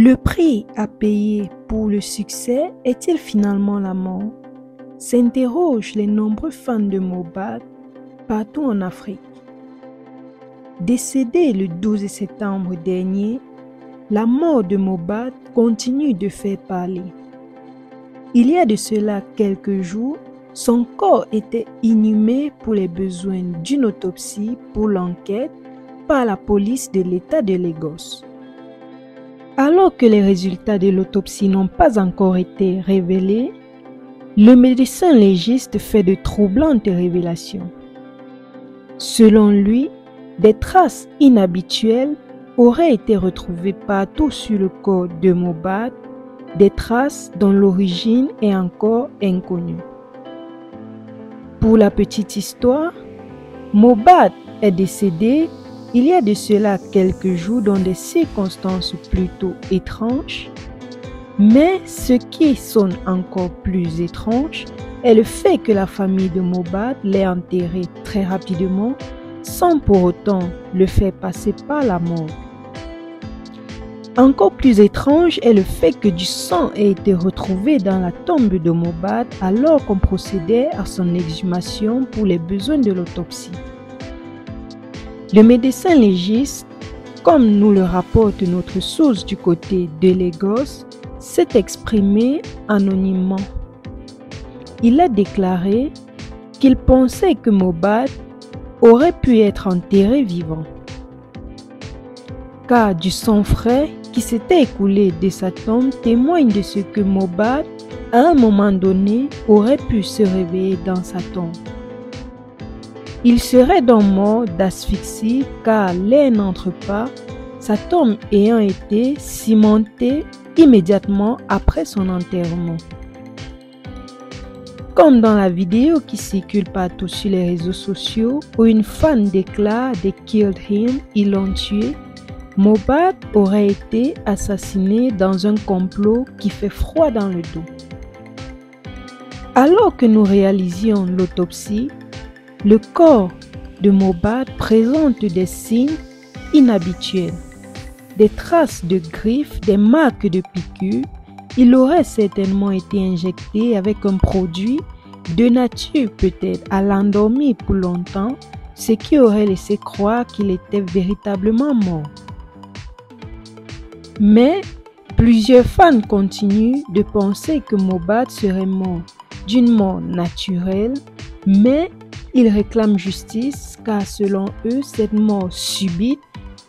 Le prix à payer pour le succès est-il finalement la mort? S'interrogent les nombreux fans de Mohbad partout en Afrique. Décédé le 12 septembre dernier, la mort de Mohbad continue de faire parler. Il y a de cela quelques jours, son corps était inhumé pour les besoins d'une autopsie pour l'enquête par la police de l'État de Lagos. Alors que les résultats de l'autopsie n'ont pas encore été révélés, le médecin légiste fait de troublantes révélations. Selon lui, des traces inhabituelles auraient été retrouvées partout sur le corps de Mohbad, des traces dont l'origine est encore inconnue. Pour la petite histoire, Mohbad est décédé il y a de cela quelques jours dans des circonstances plutôt étranges, mais ce qui sonne encore plus étrange est le fait que la famille de Mohbad l'ait enterré très rapidement sans pour autant le faire passer par la mort. Encore plus étrange est le fait que du sang ait été retrouvé dans la tombe de Mohbad alors qu'on procédait à son exhumation pour les besoins de l'autopsie. Le médecin légiste, comme nous le rapporte notre source du côté de Lagos, s'est exprimé anonymement. Il a déclaré qu'il pensait que Mohbad aurait pu être enterré vivant, car du sang frais qui s'était écoulé de sa tombe témoigne de ce que Mohbad, à un moment donné, aurait pu se réveiller dans sa tombe. Il serait donc mort d'asphyxie car l'air n'entre pas, sa tombe ayant été cimentée immédiatement après son enterrement. Comme dans la vidéo qui circule partout sur les réseaux sociaux où une fan déclare « They killed him », ils l'ont tué, Mohbad aurait été assassiné dans un complot qui fait froid dans le dos. Alors que nous réalisions l'autopsie, le corps de Mohbad présente des signes inhabituels, des traces de griffes, des marques de piqûres. Il aurait certainement été injecté avec un produit de nature peut-être à l'endormir pour longtemps, ce qui aurait laissé croire qu'il était véritablement mort. Mais plusieurs fans continuent de penser que Mohbad serait mort d'une mort naturelle, mais ils réclament justice car selon eux, cette mort subite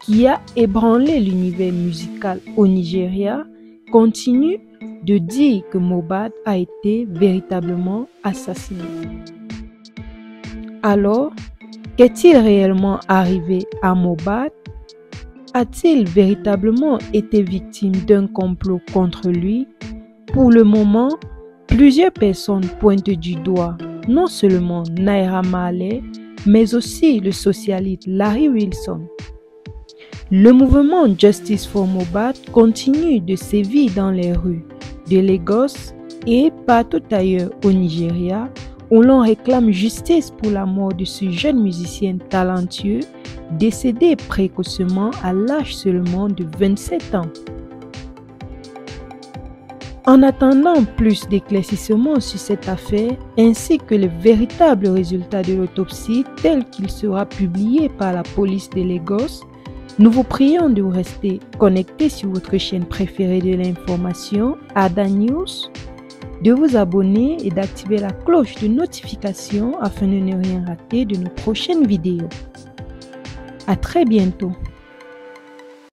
qui a ébranlé l'univers musical au Nigeria continue de dire que Mohbad a été véritablement assassiné. Alors, qu'est-il réellement arrivé à Mohbad? A-t-il véritablement été victime d'un complot contre lui? Pour le moment, plusieurs personnes pointent du doigt non seulement Naira Marley, mais aussi le socialite Larry Wilson. Le mouvement Justice for Mohbad continue de sévir dans les rues de Lagos et partout ailleurs au Nigeria, où l'on réclame justice pour la mort de ce jeune musicien talentueux décédé précocement à l'âge seulement de 27 ans. En attendant plus d'éclaircissements sur cette affaire, ainsi que le véritable résultat de l'autopsie tel qu'il sera publié par la police de Lagos, nous vous prions de rester connectés sur votre chaîne préférée de l'information, Ada News, de vous abonner et d'activer la cloche de notification afin de ne rien rater de nos prochaines vidéos. À très bientôt.